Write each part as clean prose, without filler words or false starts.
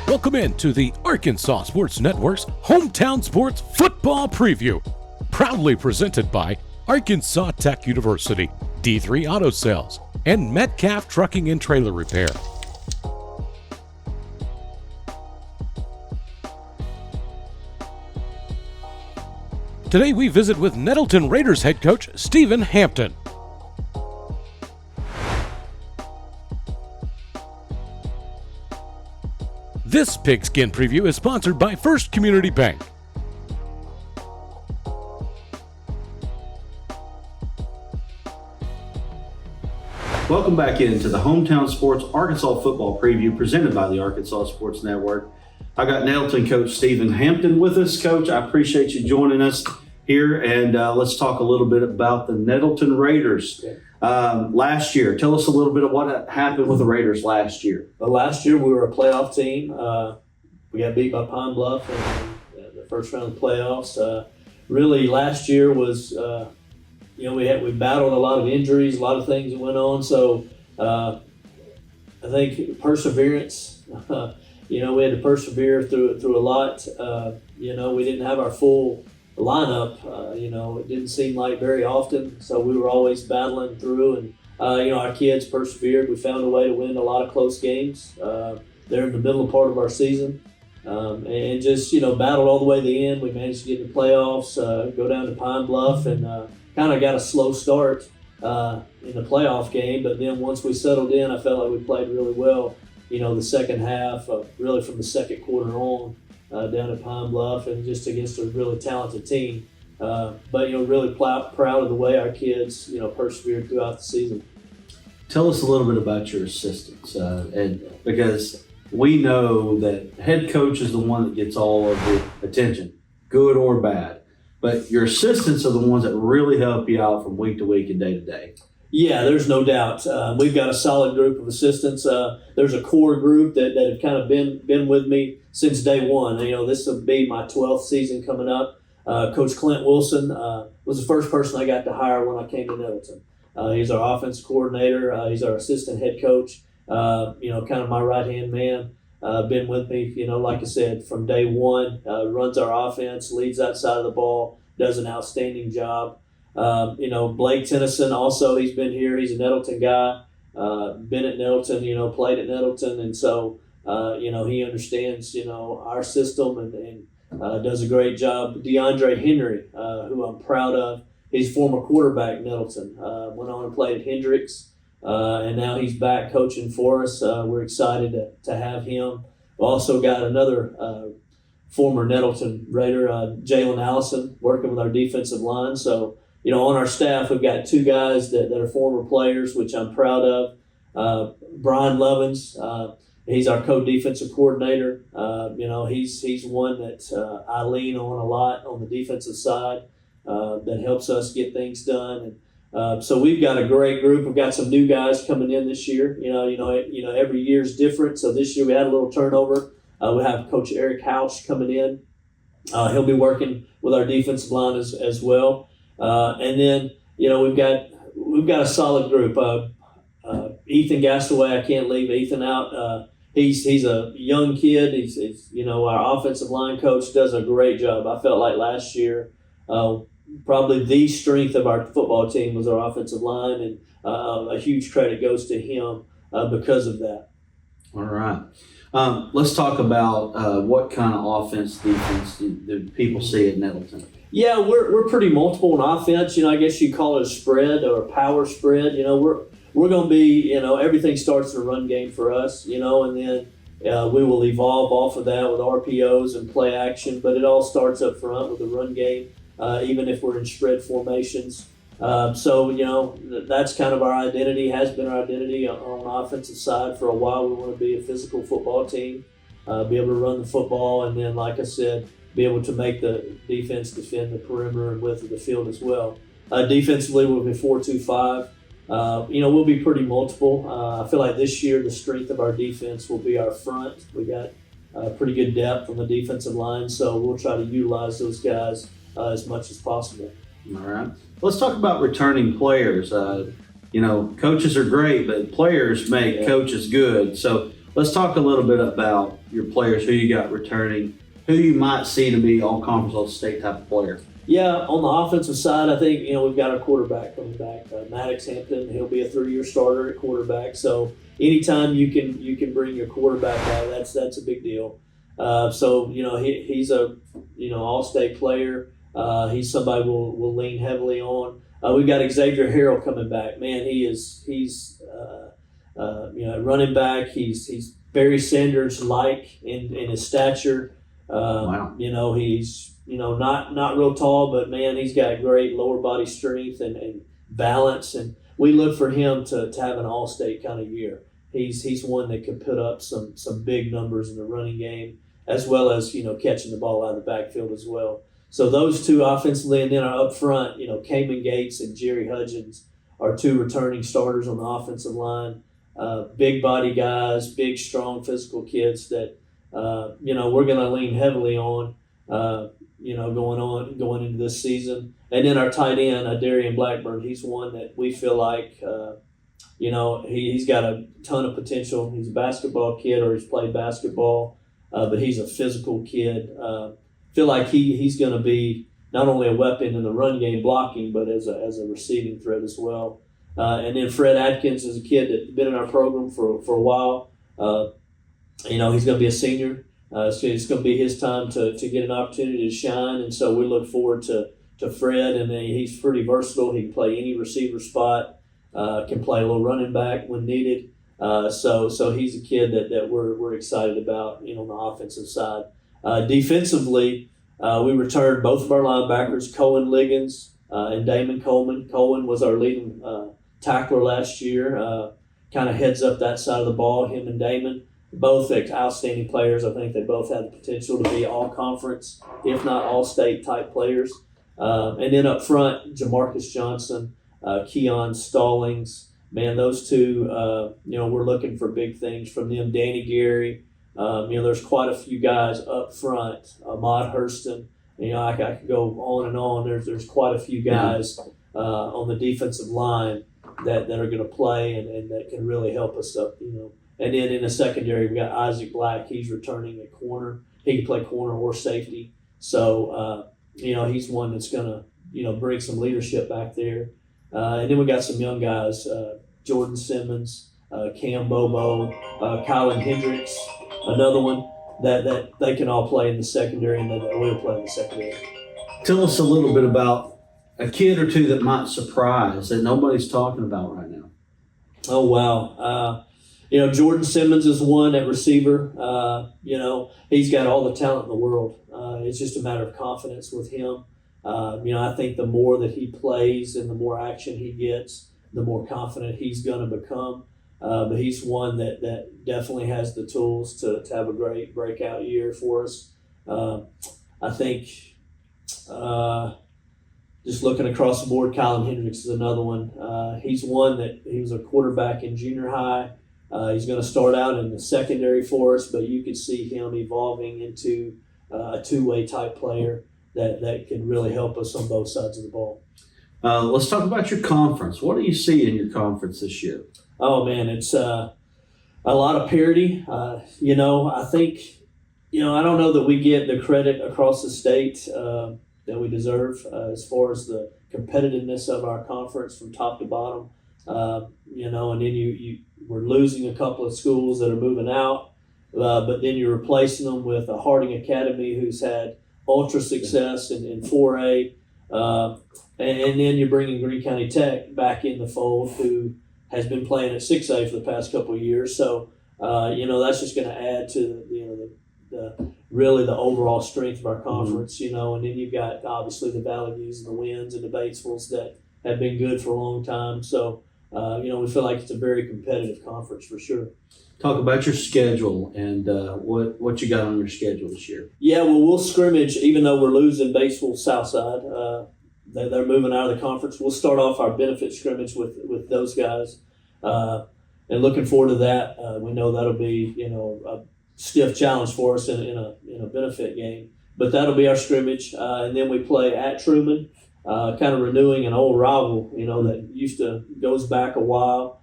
Welcome in to the Arkansas Sports Network's Hometown Sports Football Preview, proudly presented by Arkansas Tech University, D3 Auto Sales, and Metcalf Trucking and Trailer Repair. Today we visit with Nettleton Raiders head coach Stephen Hampton. This Pigskin Preview is sponsored by First Community Bank. Welcome back into the Hometown Sports Arkansas Football Preview presented by the Arkansas Sports Network. I got Nettleton coach Stephen Hampton with us. Coach, I appreciate you joining us here, and let's talk a little bit about the Nettleton Raiders. Last year, tell us a little bit of what happened with the Raiders last year. Well, last year we were a playoff team. We got beat by Pine Bluff in the first round of the playoffs. Really, last year was, we battled a lot of injuries, a lot of things that went on. So I think perseverance. We had to persevere through a lot. We didn't have our full lineup. It didn't seem like very often, so we were always battling through, and our kids persevered. We found a way to win a lot of close games there in the middle part of our season, and just battled all the way to the end. We managed to get in the playoffs, go down to Pine Bluff, and kind of got a slow start in the playoff game, but then once we settled in, I felt like we played really well. The second half, really from the second quarter on, down at Pine Bluff, and just against a really talented team. But really proud of the way our kids, persevered throughout the season. Tell us a little bit about your assistants, and because we know that head coach is the one that gets all of the attention, good or bad. But your assistants are the ones that really help you out from week to week and day to day. Yeah, there's no doubt. We've got a solid group of assistants. There's a core group that have kind of been with me since day one. This will be my 12th season coming up. Coach Clint Wilson was the first person I got to hire when I came to Nettleton. He's our offense coordinator. He's our assistant head coach. Kind of my right-hand man. Been with me, like I said, from day one. Runs our offense, leads that side of the ball, does an outstanding job. Blake Tennyson also, he's been here. He's a Nettleton guy, been at Nettleton, played at Nettleton. And so, he understands, our system and does a great job. DeAndre Henry, who I'm proud of, he's former quarterback at Nettleton, went on and played at Hendricks, and now he's back coaching for us. We're excited to have him. We also got another former Nettleton Raider, Jalen Allison, working with our defensive line. So, on our staff, we've got two guys that are former players, which I'm proud of. Brian Lovins, he's our co-defensive coordinator. He's one that I lean on a lot on the defensive side that helps us get things done. And so we've got a great group. We've got some new guys coming in this year. Every year's different. So this year we had a little turnover. We have Coach Eric Housh coming in. He'll be working with our defensive line as well. And then, we've got a solid group. Ethan Gastaway, I can't leave Ethan out. He's a young kid. He's our offensive line coach does a great job. I felt like last year, probably the strength of our football team was our offensive line, and a huge credit goes to him because of that. All right. Let's talk about what kind of defense do people see at Nettleton? Yeah, we're pretty multiple in offense. I guess you call it a spread or a power spread. We're going to be, everything starts in a run game for us, and then we will evolve off of that with RPOs and play action. But it all starts up front with the run game, even if we're in spread formations. So, that's kind of our identity, has been our identity on the offensive side for a while. We want to be a physical football team, be able to run the football, and then, like I said, be able to make the defense defend the perimeter and width of the field as well. Defensively, we'll be 4-2-5. We'll be pretty multiple. I feel like this year the strength of our defense will be our front. We got pretty good depth on the defensive line, so we'll try to utilize those guys as much as possible. All right. Let's talk about returning players. Coaches are great, but players make coaches good. So Let's talk a little bit about your players, who you got returning, who you might see to be all-conference, all-state type of player. Yeah, on the offensive side, I think we've got our quarterback coming back, Maddox Hampton. He'll be a 3-year starter at quarterback. So anytime you can bring your quarterback out, that's a big deal. He's a all-state player. He's somebody we'll lean heavily on. We've got Xavier Harrell coming back. Man, he's running back. He's Barry Sanders-like in his stature. Wow. He's not real tall, but man, he's got great lower body strength and balance. And we look for him to have an all-state kind of year. He's one that could put up some big numbers in the running game, as well as catching the ball out of the backfield as well. So those two offensively, and then up front, Cayman Gates and Jerry Hudgens are 2 returning starters on the offensive line. Big body guys, big, strong, physical kids that we're going to lean heavily on. Going into this season. And then our tight end, Darian Blackburn, he's one that we feel like, he's got a ton of potential. He's a basketball kid, or he's played basketball, but he's a physical kid. Feel like he's going to be not only a weapon in the run game blocking, but as a receiving threat as well. And then Fred Atkins is a kid that's been in our program for a while. He's going to be a senior. So it's going to be his time to get an opportunity to shine, and so we look forward to Fred. And he's pretty versatile. He can play any receiver spot, can play a little running back when needed. So he's a kid that we're excited about, on the offensive side. Defensively, we returned both of our linebackers, Cohen Liggins and Damon Coleman. Cohen was our leading tackler last year. Kind of heads up that side of the ball, him and Damon. Both outstanding players. I think they both have the potential to be all-conference, if not all-state type players. And then up front, Jamarcus Johnson, Keon Stallings. Man, those two, we're looking for big things from them. Danny Gary. There's quite a few guys up front. Ahmad Hurston. I could go on and on. There's quite a few guys on the defensive line that are going to play and that can really help us up, And then in the secondary, we got Isaac Black. He's returning at corner. He can play corner or safety. So, he's one that's going to, bring some leadership back there. And then we got some young guys, Jordan Simmons, Cam Bobo, Colin Hendricks, another one that they can all play in the secondary and that will play in the secondary. Tell us a little bit about a kid or two that might surprise that nobody's talking about right now. Oh, wow. Jordan Simmons is one at receiver. He's got all the talent in the world. It's just a matter of confidence with him. I think the more that he plays and the more action he gets, the more confident he's going to become. But he's one that definitely has the tools to have a great breakout year for us. I think just looking across the board, Colin Hendricks is another one. He's one that he was a quarterback in junior high. He's going to start out in the secondary for us, but you could see him evolving into a two-way type player that can really help us on both sides of the ball. Let's talk about your conference. What do you see in your conference this year? Oh, man, it's a lot of parity. I think, I don't know that we get the credit across the state that we deserve as far as the competitiveness of our conference from top to bottom. And then we're losing a couple of schools that are moving out, but then you're replacing them with a Harding Academy who's had ultra success in 4A, and then you're bringing Greene County Tech back in the fold, who has been playing at 6A for the past couple of years. So, that's just going to add to the overall strength of our conference. And then you've got obviously the Valley Views and the Winds and the Batesvilles that have been good for a long time. So. We feel like it's a very competitive conference for sure. Talk about your schedule and what you got on your schedule this year. Yeah, well, we'll scrimmage, even though we're losing Batesville Southside. They're moving out of the conference. We'll start off our benefit scrimmage with those guys, and looking forward to that. We know that'll be a stiff challenge for us in a benefit game, but that'll be our scrimmage, and then we play at Truman. Kind of renewing an old rival, that goes back a while.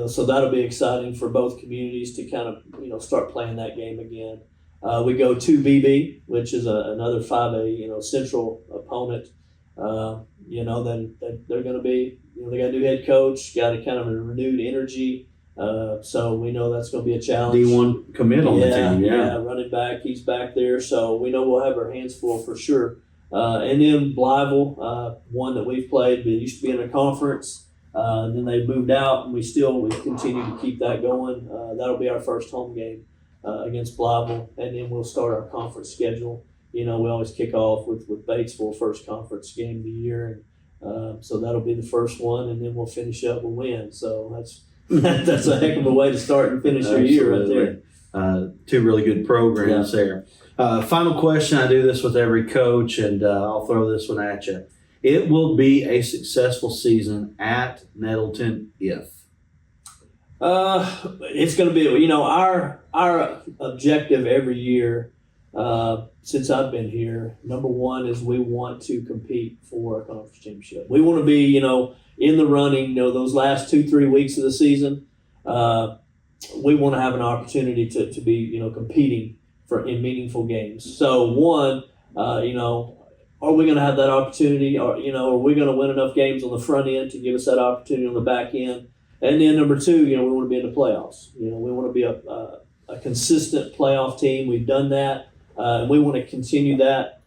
So that'll be exciting for both communities to kind of, start playing that game again. We go to BB, which is another 5A, central opponent. Then they're going to be, they got a new head coach, got a kind of a renewed energy. So we know that's going to be a challenge. D1 commit on the team, yeah, running back, he's back there. So we know we'll have our hands full for sure. And then Blytheville, one that we've played, but it used to be in a conference. And then they moved out, and we continue to keep that going. That'll be our first home game against Blytheville, and then we'll start our conference schedule. We always kick off with Batesville, first conference game of the year, and so that'll be the first one, and then we'll finish up with win. So that's a heck of a way to start and finish your year right there. Two really good programs there. Final question, I do this with every coach, and I'll throw this one at you. It will be a successful season at Nettleton if? It's going to be, our objective every year since I've been here, number one is we want to compete for a conference championship. We want to be, in the running, those last 2-3 weeks of the season. We want to have an opportunity to be, competing in meaningful games. So one, are we going to have that opportunity? Or, are we going to win enough games on the front end to give us that opportunity on the back end? And then number two, we want to be in the playoffs. We want to be a consistent playoff team. We've done that, and we want to continue that.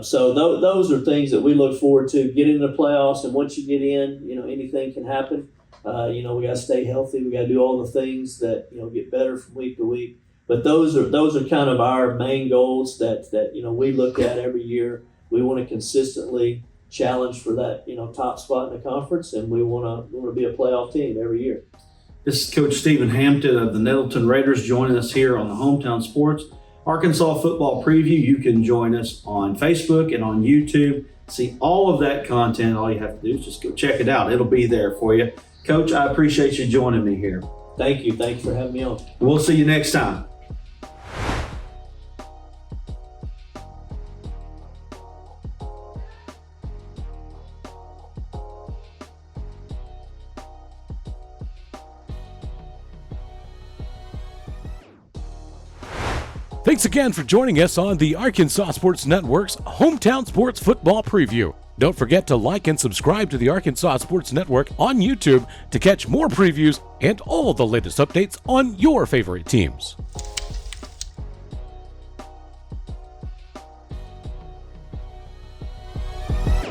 So those are things that we look forward to, getting in the playoffs. And once you get in, anything can happen. We got to stay healthy. We got to do all the things that get better from week to week. But those are kind of our main goals that we look at every year. We want to consistently challenge for that top spot in the conference, and we want to be a playoff team every year. This is Coach Stephen Hampton of the Nettleton Raiders joining us here on the Hometown Sports Arkansas Football Preview. You can join us on Facebook and on YouTube. See all of that content. All you have to do is just go check it out. It'll be there for you. Coach, I appreciate you joining me here. Thank you. Thanks for having me on. We'll see you next time. Thanks again for joining us on the Arkansas Sports Network's Hometown Sports Football Preview. Don't forget to like and subscribe to the Arkansas Sports Network on YouTube to catch more previews and all the latest updates on your favorite teams.